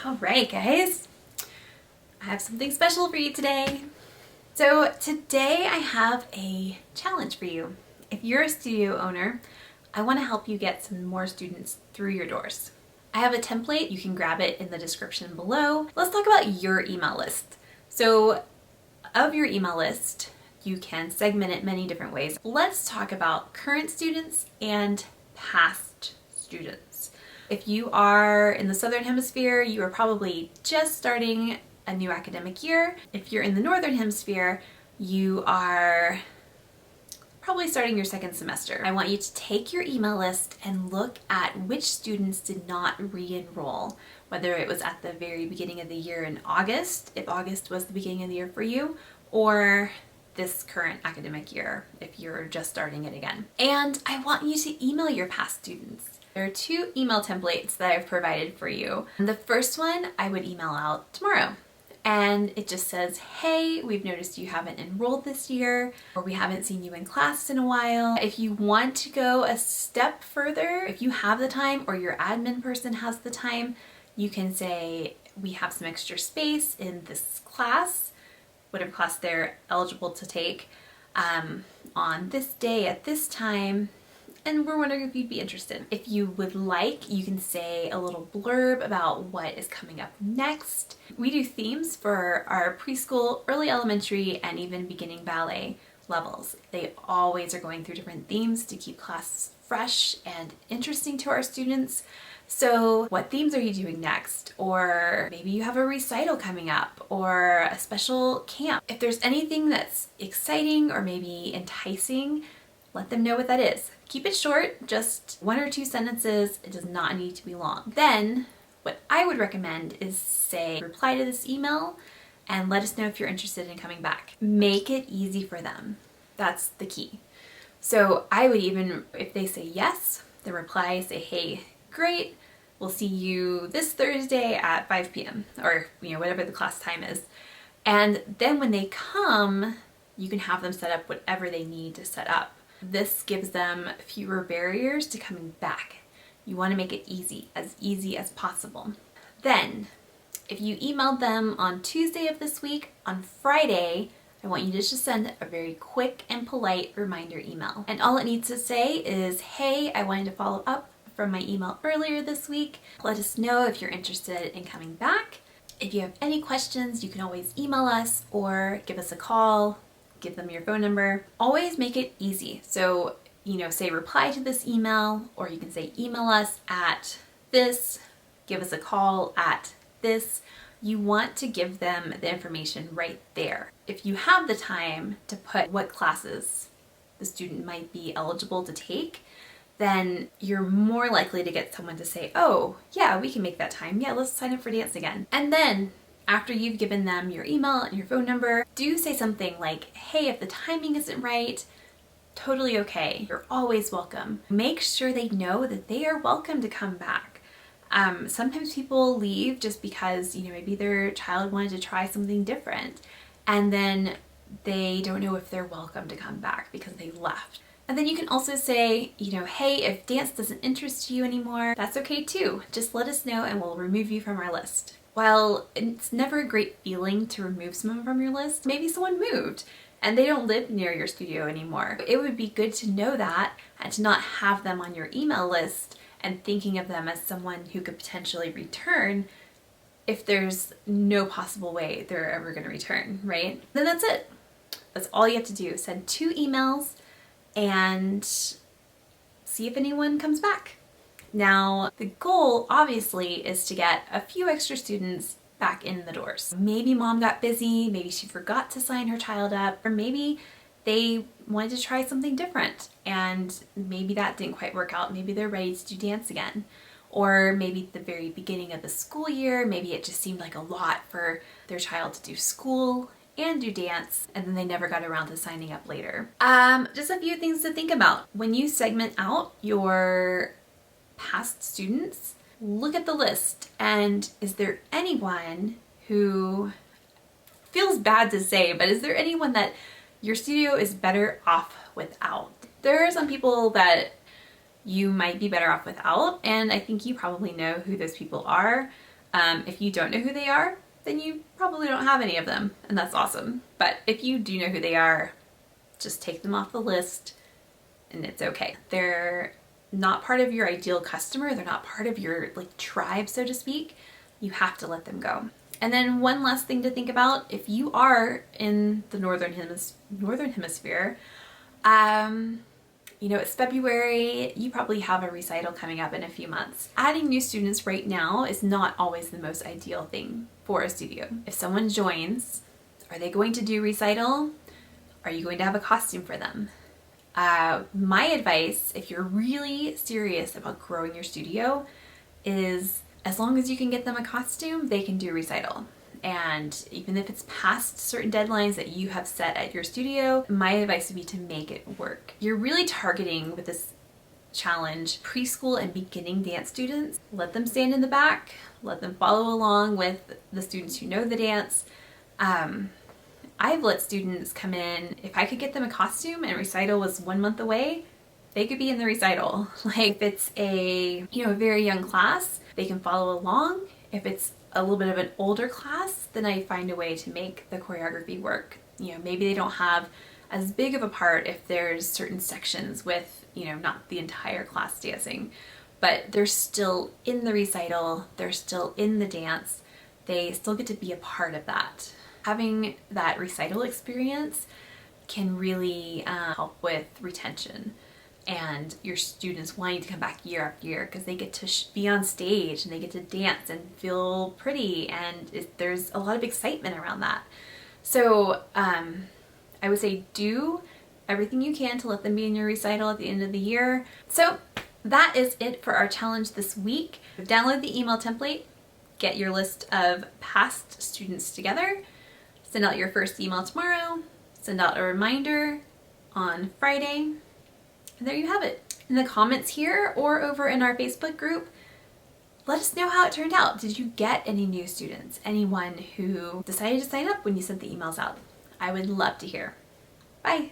All right, guys, I have something special for you today. So today I have a challenge for you. If you're a studio owner, I want to help you get some more students through your doors. I have a template. You can grab it in the description below. Let's talk about your email list. So of your email list, you can segment it many different ways. Let's talk about current students and past students. If you are in the Southern Hemisphere, you are probably just starting a new academic year. If you're in the Northern Hemisphere, you are probably starting your second semester. I want you to take your email list and look at which students did not re-enroll, whether it was at the very beginning of the year in August, if August was the beginning of the year for you, or this current academic year if you're just starting it again. And I want you to email your past students. There are 2 email templates that I've provided for you. The first one I would email out tomorrow. And it just says, hey, we've noticed you haven't enrolled this year, or we haven't seen you in class in a while. If you want to go a step further, if you have the time or your admin person has the time, you can say, we have some extra space in this class, whatever class they're eligible to take, on this day at this time, and we're wondering if you'd be interested. If you would like, you can say a little blurb about what is coming up next. We do themes for our preschool, early elementary, and even beginning ballet levels. They always are going through different themes to keep class fresh and interesting to our students. So what themes are you doing next? Or maybe you have a recital coming up or a special camp. If there's anything that's exciting or maybe enticing, let them know what that is. Keep it short, just 1 or 2 sentences. It does not need to be long. Then what I would recommend is say, reply to this email and let us know if you're interested in coming back. Make it easy for them. That's the key. So I would even, if they say yes, the reply, say, hey, great, we'll see you this Thursday at 5 p.m. or whatever the class time is. And then when they come, you can have them set up whatever they need to set up. This gives them fewer barriers to coming back. You want to make it easy as possible. Then, if you emailed them on Tuesday of this week, on Friday, I want you to just send a very quick and polite reminder email. And all it needs to say is, hey, I wanted to follow up from my email earlier this week. Let us know if you're interested in coming back. If you have any questions, you can always email us or give us a call. Give them your phone number. Always make it easy. So, say reply to this email, or you can say email us at this, give us a call at this. You want to give them the information right there. If you have the time to put what classes the student might be eligible to take, then you're more likely to get someone to say, oh, yeah, we can make that time. Yeah, let's sign up for dance again. And then after you've given them your email and your phone number, do say something like, hey, if the timing isn't right, totally okay. You're always welcome. Make sure they know that they are welcome to come back. Sometimes people leave just because, maybe their child wanted to try something different, and then they don't know if they're welcome to come back because they left. And then you can also say, hey, if dance doesn't interest you anymore, that's okay too. Just let us know and we'll remove you from our list. While it's never a great feeling to remove someone from your list, maybe someone moved and they don't live near your studio anymore. It would be good to know that and to not have them on your email list and thinking of them as someone who could potentially return if there's no possible way they're ever going to return, right? Then that's it. That's all you have to do. Send 2 emails and see if anyone comes back. Now, the goal obviously is to get a few extra students back in the doors. Maybe mom got busy, maybe she forgot to sign her child up, or maybe they wanted to try something different and maybe that didn't quite work out. Maybe they're ready to do dance again. Or maybe at the very beginning of the school year, maybe it just seemed like a lot for their child to do school and do dance, and then they never got around to signing up later. Just a few things to think about. When you segment out your past students, look at the list, and is there anyone who feels bad to say, but is there anyone that your studio is better off without? There are some people that you might be better off without, and I think you probably know who those people are. If you don't know who they are, then you probably don't have any of them, and that's awesome. But if you do know who they are, just take them off the list and it's okay. They're not part of your ideal customer. They're not part of your tribe, so to speak. You have to let them go. And then one last thing to think about, if you are in the Northern Hemisphere, it's February, you probably have a recital coming up in a few months. Adding new students right now is not always the most ideal thing for a studio. If someone joins, are they going to do recital? Are you going to have a costume for them? My advice, if you're really serious about growing your studio, is as long as you can get them a costume, they can do recital. And even if it's past certain deadlines that you have set at your studio, my advice would be to make it work. You're really targeting with this challenge preschool and beginning dance students. Let them stand in the back, let them follow along with the students who know the dance. I've let students come in, if I could get them a costume and recital was 1 month away, they could be in the recital. If it's a very young class, they can follow along. If it's a little bit of an older class, then I find a way to make the choreography work. Maybe they don't have as big of a part if there's certain sections with, not the entire class dancing, but they're still in the recital, they're still in the dance, they still get to be a part of that. Having that recital experience can really help with retention and your students wanting to come back year after year because they get to be on stage and they get to dance and feel pretty, and there's a lot of excitement around that. So I would say do everything you can to let them be in your recital at the end of the year. So that is it for our challenge this week. Download the email template, get your list of past students together, send out your first email tomorrow, send out a reminder on Friday, and there you have it. In the comments here or over in our Facebook group, let us know how it turned out. Did you get any new students? Anyone who decided to sign up when you sent the emails out? I would love to hear. Bye.